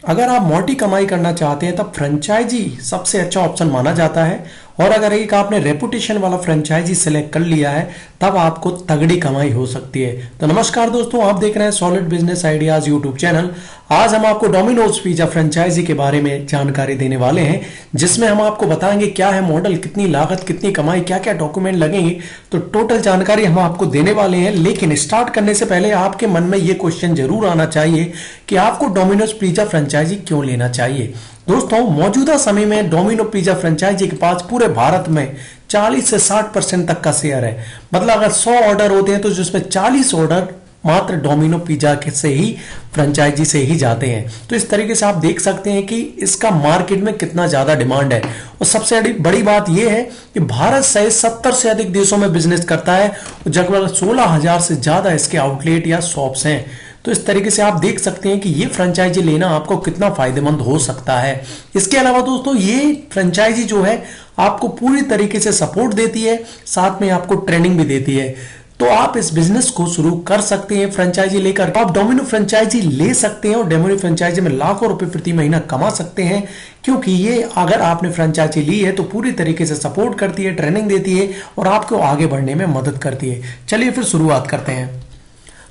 अगर आप मोटी कमाई करना चाहते हैं तब फ्रेंचाइजी सबसे अच्छा ऑप्शन माना जाता है। और अगर एक आपने रेपुटेशन वाला फ्रेंचाइजी सिलेक्ट कर लिया है तब आपको तगड़ी कमाई हो सकती है। तो नमस्कार दोस्तों, आप देख रहे हैं solid business ideas YouTube channel. आज हम आपको डोमिनोज पिज्जा फ्रेंचाइजी के बारे में जानकारी देने वाले हैं, जिसमें हम आपको बताएंगे क्या है मॉडल, कितनी लागत, कितनी कमाई, क्या क्या डॉक्यूमेंट लगेंगे। तो टोटल जानकारी हम आपको देने वाले हैं। लेकिन स्टार्ट करने से पहले आपके मन में ये क्वेश्चन जरूर आना चाहिए कि आपको डोमिनोज पिज्जा फ्रेंचाइजी क्यों लेना चाहिए। दोस्तों, मौजूदा समय में डोमिनो पिज्जा फ्रेंचाइजी के पास पूरे भारत में 40 से 60% तक का शेयर है। मतलब अगर 100 ऑर्डर होते हैं तो जिसमें 40 ऑर्डर मात्र डोमिनो पिज्जा के से ही फ्रेंचाइजी से ही जाते हैं। तो इस तरीके से आप देख सकते हैं कि इसका मार्केट में कितना ज्यादा डिमांड है। और सबसे बड़ी बात यह है कि भारत सहित 70 से अधिक देशों में बिजनेस करता है और लगभग 16,000 से ज्यादा इसके आउटलेट या शॉप्स हैं। तो इस तरीके से आप देख सकते हैं कि ये फ्रेंचाइजी लेना आपको कितना फायदेमंद हो सकता है। इसके अलावा दोस्तों, ये फ्रेंचाइजी जो है आपको पूरी तरीके से सपोर्ट देती है, साथ में आपको ट्रेनिंग भी देती है। तो आप इस बिजनेस को शुरू कर सकते हैं फ्रेंचाइजी लेकर। आप डोमिनो फ्रेंचाइजी ले सकते हैं और डोमिनो फ्रेंचाइजी में लाखों रुपए प्रति महीना कमा सकते हैं, क्योंकि ये अगर आपने फ्रेंचाइजी ली है तो पूरी तरीके से सपोर्ट करती है, ट्रेनिंग देती है और आपको आगे बढ़ने में मदद करती है। चलिए फिर शुरुआत करते हैं।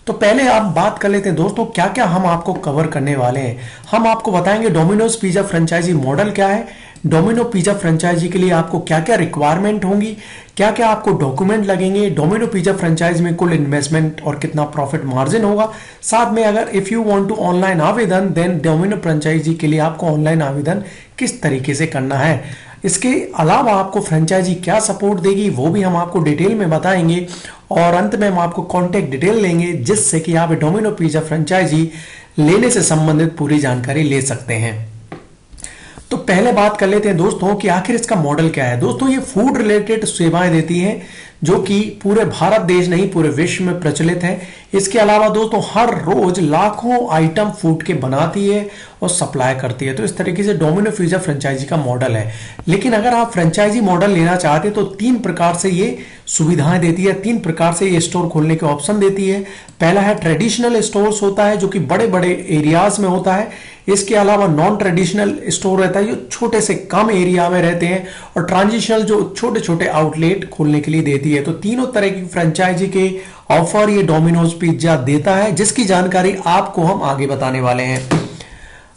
तो पहले आप बात कर लेते हैं दोस्तों, क्या क्या हम आपको कवर करने वाले हैं। हम आपको बताएंगे डोमिनोज पिज्जा फ्रेंचाइजी मॉडल क्या है, डोमिनो पिज्जा फ्रेंचाइजी के लिए आपको क्या क्या रिक्वायरमेंट होंगी, क्या क्या आपको डॉक्यूमेंट लगेंगे, डोमिनो पिज्जा फ्रेंचाइज में कुल इन्वेस्टमेंट और कितना प्रॉफिट मार्जिन होगा। साथ में अगर if you want to online आवेदन, देन डोमिनो फ्रेंचाइजी के लिए आपको ऑनलाइन आवेदन किस तरीके से करना है। इसके अलावा आपको फ्रेंचाइजी क्या सपोर्ट देगी वो भी हम आपको डिटेल में बताएंगे। और अंत में हम आपको कॉन्टेक्ट डिटेल लेंगे, जिससे कि आप डोमिनो पिज्जा फ्रेंचाइजी लेने से संबंधित पूरी जानकारी ले सकते हैं। तो पहले बात कर लेते हैं दोस्तों कि आखिर इसका मॉडल क्या है। दोस्तों, ये फूड रिलेटेड सेवाएं देती है जो कि पूरे भारत देश नहीं पूरे विश्व में प्रचलित है। इसके अलावा दोस्तों, हर रोज लाखों आइटम फूड के बनाती है और सप्लाई करती है। तो इस तरीके से डोमिनो पिज्जा फ्रेंचाइजी का मॉडल है। लेकिन अगर आप फ्रेंचाइजी मॉडल लेना चाहते हैं तो 3 प्रकार से ये सुविधाएं देती है, 3 प्रकार से ये स्टोर खोलने के ऑप्शन देती है। पहला है ट्रेडिशनल स्टोर्स होता है जो कि बड़े बड़े एरियाज में होता है। इसके अलावा नॉन ट्रेडिशनल स्टोर रहता है जो छोटे से कम एरिया में रहते हैं, और ट्रांजिशनल जो छोटे छोटे आउटलेट खोलने के लिए देती है। तो तीनों तरह की फ्रेंचाइजी के ऑफर ये डोमिनोज पिज्जा देता है, जिसकी जानकारी आपको हम आगे बताने वाले हैं।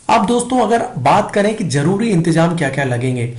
अब दोस्तों, अगर बात करें कि जरूरी इंतजाम क्या क्या लगेंगे,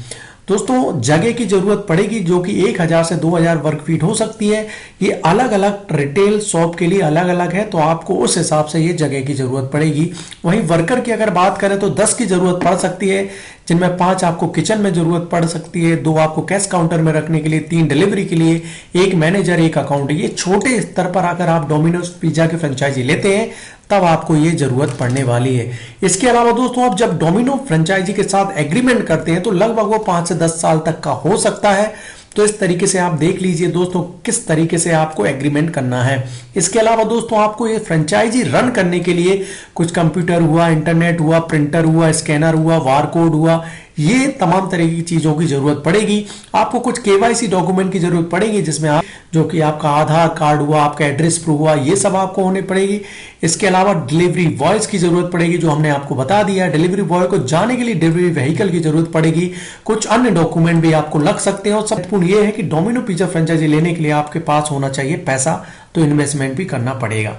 दोस्तों जगह की जरूरत पड़ेगी जो कि 1000 से 2000 वर्ग फीट हो सकती है। ये अलग अलग रिटेल शॉप के लिए अलग अलग है, तो आपको उस हिसाब से ये जगह की जरूरत पड़ेगी। वहीं वर्कर की अगर बात करें तो 10 की जरूरत पड़ सकती है, जिनमें 5 आपको किचन में जरूरत पड़ सकती है, 2 आपको कैश काउंटर में रखने के लिए, 3 डिलीवरी के लिए, 1 मैनेजर, 1 अकाउंट। ये छोटे स्तर पर अगर आप डोमिनोज पिज्जा की फ्रेंचाइजी लेते हैं तब आपको ये जरूरत पड़ने वाली है। इसके अलावा दोस्तों, आप जब डोमिनो फ्रेंचाइजी के साथ एग्रीमेंट करते हैं तो लगभग वो 5 से 10 साल तक का हो सकता है। तो इस तरीके से आप देख लीजिए दोस्तों किस तरीके से आपको एग्रीमेंट करना है। इसके अलावा दोस्तों, आपको ये फ्रेंचाइजी रन करने के लिए कुछ कंप्यूटर हुआ, इंटरनेट हुआ, प्रिंटर हुआ, स्कैनर हुआ, बारकोड हुआ, ये तमाम तरह की चीजों की जरूरत पड़ेगी। आपको कुछ केवाईसी डॉक्यूमेंट की जरूरत पड़ेगी, जिसमें आप जो कि आपका आधार कार्ड हुआ, आपका एड्रेस प्रूफ हुआ, ये सब आपको होने पड़ेगी। इसके अलावा डिलीवरी बॉयज की जरूरत पड़ेगी, जो हमने आपको बता दिया। डिलीवरी बॉय को जाने के लिए डिलीवरी व्हीकल की जरूरत पड़ेगी। कुछ अन्य डॉक्यूमेंट भी आपको लग सकते हैं। और सबसे ये है कि डोमिनो पिज्जा फ्रेंचाइजी लेने के लिए आपके पास होना चाहिए पैसा, तो इन्वेस्टमेंट भी करना पड़ेगा।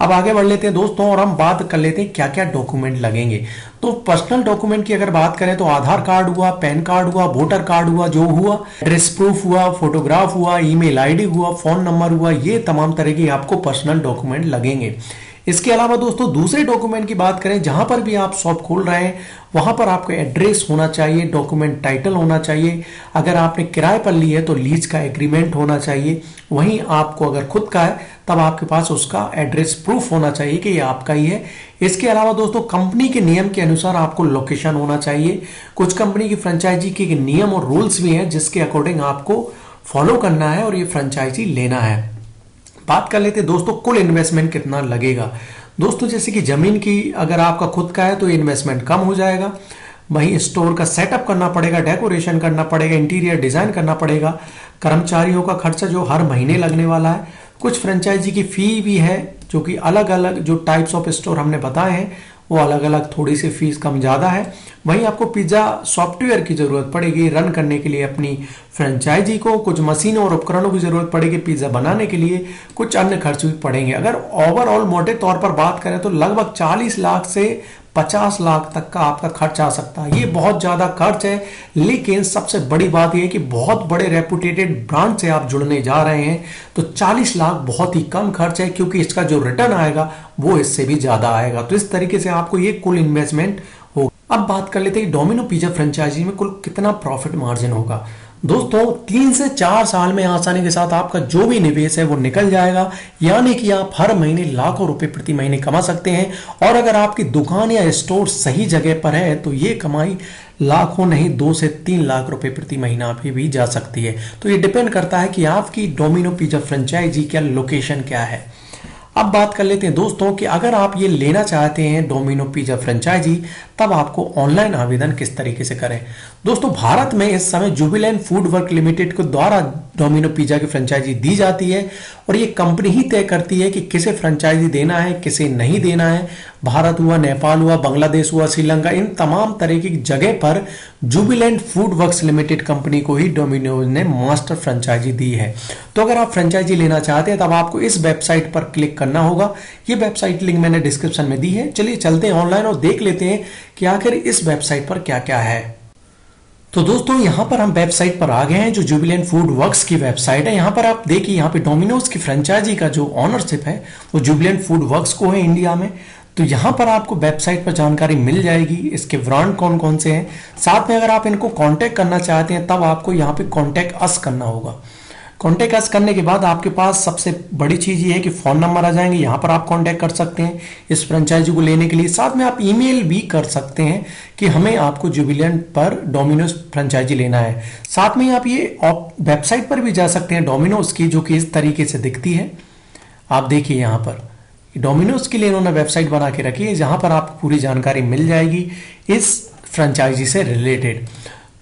अब आगे बढ़ लेते हैं दोस्तों और हम बात कर लेते हैं क्या क्या डॉक्यूमेंट लगेंगे। तो पर्सनल डॉक्यूमेंट की अगर बात करें तो आधार कार्ड हुआ, पैन कार्ड हुआ, वोटर कार्ड हुआ, जो हुआ, एड्रेस प्रूफ हुआ, फोटोग्राफ हुआ, ईमेल आईडी हुआ, फोन नंबर हुआ, ये तमाम तरह की आपको पर्सनल डॉक्यूमेंट लगेंगे। इसके अलावा दोस्तों, दूसरे डॉक्यूमेंट की बात करें, जहां पर भी आप शॉप खोल रहे हैं वहां पर आपका एड्रेस होना चाहिए, डॉक्यूमेंट टाइटल होना चाहिए। अगर आपने किराए पर ली है तो लीज का एग्रीमेंट होना चाहिए। वहीं आपको अगर खुद का है तब आपके पास उसका एड्रेस प्रूफ होना चाहिए कि ये आपका ही है। इसके अलावा दोस्तों, कंपनी के नियम के अनुसार आपको लोकेशन होना चाहिए। कुछ कंपनी की फ्रेंचाइजी के नियम और रूल्स भी हैं जिसके अकॉर्डिंग आपको फॉलो करना है और ये फ्रेंचाइजी लेना है। बात कर लेते हैं दोस्तों कुल इन्वेस्टमेंट कितना लगेगा। दोस्तों, जैसे कि जमीन की अगर आपका खुद का है तो इन्वेस्टमेंट कम हो जाएगा। वहीं स्टोर का सेटअप करना पड़ेगा, डेकोरेशन करना पड़ेगा, इंटीरियर डिजाइन करना पड़ेगा, कर्मचारियों का खर्चा जो हर महीने लगने वाला है। कुछ फ्रेंचाइजी की फी भी है जो कि अलग अलग जो टाइप्स ऑफ स्टोर हमने बताए हैं वो अलग अलग थोड़ी सी फीस कम ज़्यादा है। वहीं आपको पिज्ज़ा सॉफ्टवेयर की ज़रूरत पड़ेगी रन करने के लिए अपनी फ्रेंचाइजी को, कुछ मशीनों और उपकरणों की ज़रूरत पड़ेगी पिज्ज़ा बनाने के लिए, कुछ अन्य खर्च भी पड़ेंगे। अगर ओवरऑल मोटे तौर पर बात करें तो लगभग 40 लाख से 50 लाख तक का आपका खर्च आ सकता है। ये बहुत ज़्यादा खर्च है, लेकिन सबसे बड़ी बात यह है कि बहुत बड़े रेपुटेटेड ब्रांड से आप जुड़ने जा रहे हैं, तो 40 लाख बहुत ही कम खर्च है, क्योंकि इसका जो रिटर्न आएगा वो इससे भी ज़्यादा आएगा। तो इस तरीके से आपको ये कुल इन्वेस्टमेंट होगा। अब बात कर लेते हैं डोमिनो पिज्जा फ्रेंचाइजी में कुल कितना प्रॉफिट मार्जिन होगा। दोस्तों 3 से 4 साल में आसानी के साथ आपका जो भी निवेश है वो निकल जाएगा, यानी कि आप हर महीने लाखों रुपए प्रति महीने कमा सकते हैं। और अगर आपकी दुकान या स्टोर सही जगह पर है तो ये कमाई लाखों नहीं 2 से 3 लाख रुपए प्रति महीना पे भी जा सकती है। तो ये डिपेंड करता है कि आपकी डोमिनो पिज्जा फ्रेंचाइजी क्या लोकेशन क्या है। अब बात कर लेते हैं दोस्तों कि अगर आप ये लेना चाहते हैं डोमिनो पिज्जा फ्रेंचाइजी, तब आपको ऑनलाइन आवेदन किस तरीके से करें। दोस्तों भारत में इस समय जुबिलेंट फूड वर्क लिमिटेड को द्वारा डोमिनो पिज्जा की फ्रेंचाइजी दी जाती है, और ये कंपनी ही तय करती है कि किसे फ्रेंचाइजी देना है किसे नहीं देना है। भारत हुआ, नेपाल हुआ, बांग्लादेश हुआ, श्रीलंका, इन तमाम तरह की जगह पर Jubilant food works limited company को ही डोमिनोज ने मास्टर फ्रेंचाइजी दी है। तो अगर आप फ्रेंचाइजी लेना चाहते हैं तब आपको इस वेबसाइट पर क्लिक करना होगा। ये वेबसाइट लिंक मैंने डिस्क्रिप्शन में दी है। चलिए चलते हैं ऑनलाइन और देख लेते हैं कि आखिर इस वेबसाइट पर क्या क्या है। तो दोस्तों यहां पर हम वेबसाइट पर आ गए हैं, जो जुबिलेंट फूड वर्क्स की वेबसाइट है। यहां पर आप देखिए, यहां पे डोमिनोज की फ्रेंचाइजी का जो ऑनरशिप है वो जुबिलेंट फूड वर्क्स को है इंडिया में। तो यहां पर आपको वेबसाइट पर जानकारी मिल जाएगी, इसके ब्रांड कौन कौन से हैं। साथ में अगर आप इनको कांटेक्ट करना चाहते हैं तब आपको यहां पे कांटेक्ट अस करना होगा। कांटेक्ट अस करने के बाद आपके पास सबसे बड़ी चीज ये है कि फोन नंबर आ जाएंगे, यहां पर आप कांटेक्ट कर सकते हैं इस फ्रेंचाइजी को लेने के लिए। साथ में आप ईमेल भी कर सकते हैं कि हमें आपको जुबिलेंट पर डोमिनोज फ्रेंचाइजी लेना है। साथ में आप ये वेबसाइट पर भी जा सकते हैं डोमिनोज की, जो कि इस तरीके से दिखती है। आप देखिए यहां पर डोमिनोज के लिए इन्होंने वेबसाइट बना के रखी है, जहां पर आपको पूरी जानकारी मिल जाएगी इस फ्रेंचाइजी से रिलेटेड।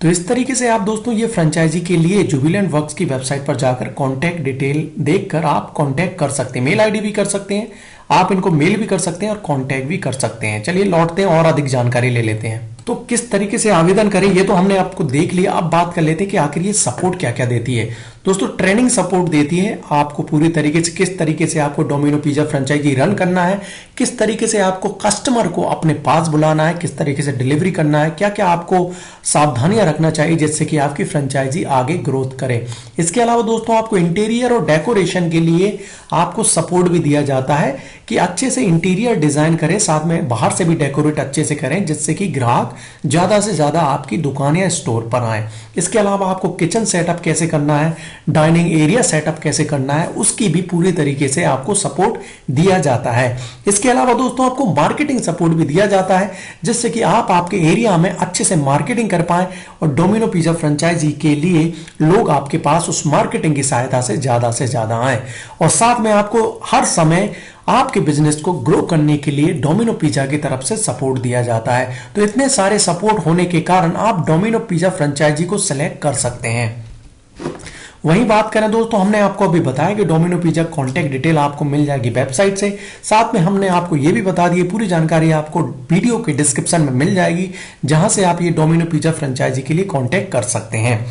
तो इस तरीके से आप दोस्तों ये फ्रेंचाइजी के लिए जुबिलेंट वर्क्स की वेबसाइट पर जाकर कांटेक्ट डिटेल देखकर आप कांटेक्ट कर सकते हैं। मेल आईडी भी कर सकते हैं, आप इनको मेल भी कर सकते हैं और कांटेक्ट भी कर सकते हैं। चलिए लौटते हैं और अधिक जानकारी ले लेते हैं। तो किस तरीके से आवेदन करें ये तो हमने आपको देख लिया। अब बात कर लेते हैं कि आखिर ये सपोर्ट क्या क्या देती है। दोस्तों ट्रेनिंग सपोर्ट देती है आपको पूरी तरीके से, किस तरीके से आपको डोमिनो पिज्जा फ्रेंचाइजी रन करना है, किस तरीके से आपको कस्टमर को अपने पास बुलाना है, किस तरीके से डिलीवरी करना है, क्या क्या आपको सावधानियां रखना चाहिए जिससे कि आपकी फ्रेंचाइजी आगे ग्रोथ करे। इसके अलावा दोस्तों आपको इंटीरियर और डेकोरेशन के लिए आपको सपोर्ट भी दिया जाता है कि अच्छे से इंटीरियर डिजाइन करें, साथ में बाहर से भी डेकोरेट अच्छे से करें, जिससे कि ग्राहक ज्यादा से ज्यादा आपकी दुकान या स्टोर पर आए। इसके अलावा आपको किचन सेटअप कैसे करना है, डाइनिंग एरिया सेटअप कैसे करना है, उसकी भी पूरी तरीके से आपको सपोर्ट दिया जाता है। इसके अलावा दोस्तों आपको मार्केटिंग सपोर्ट भी दिया जाता है, जिससे कि आप आपके एरिया में अच्छे से मार्केटिंग कर पाए और डोमिनो पिज्जा फ्रेंचाइजी के लिए लोग आपके पास उस मार्केटिंग की सहायता से ज्यादा आए। और साथ में आपको हर समय आपके बिजनेस को ग्रो करने के लिए डोमिनो पिज्जा की तरफ से सपोर्ट दिया जाता है। तो इतने सारे सपोर्ट होने के कारण आप डोमिनो पिज्जा फ्रेंचाइजी को सिलेक्ट कर सकते हैं। वहीं बात करें दोस्तों, हमने आपको अभी बताया कि डोमिनो पिज्जा कांटेक्ट डिटेल आपको मिल जाएगी वेबसाइट से। साथ में हमने आपको ये भी बता दिए, पूरी जानकारी आपको वीडियो के डिस्क्रिप्शन में मिल जाएगी, जहां से आप ये डोमिनो पिज्जा फ्रेंचाइजी के लिए कांटेक्ट कर सकते हैं।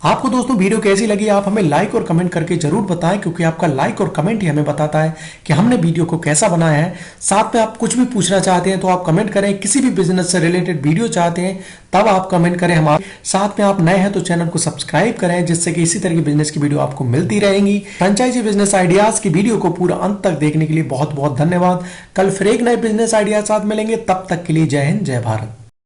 आपको दोस्तों वीडियो कैसी लगी आप हमें लाइक और कमेंट करके जरूर बताएं, क्योंकि आपका लाइक और कमेंट ही हमें बताता है कि हमने वीडियो को कैसा बनाया है। साथ में आप कुछ भी पूछना चाहते हैं तो आप कमेंट करें, किसी भी बिजनेस से रिलेटेड वीडियो चाहते हैं तब आप कमेंट करें। हमारे साथ में आप नए हैं तो चैनल को सब्सक्राइब करें, जिससे कि इसी तरह की बिजनेस की वीडियो आपको मिलती रहेंगी। फ्रेंचाइजी बिजनेस आइडियाज की वीडियो को पूरा अंत तक देखने के लिए बहुत बहुत धन्यवाद। कल फिर एक नए बिजनेस आइडिया साथ मिलेंगे, तब तक के लिए जय हिंद जय भारत।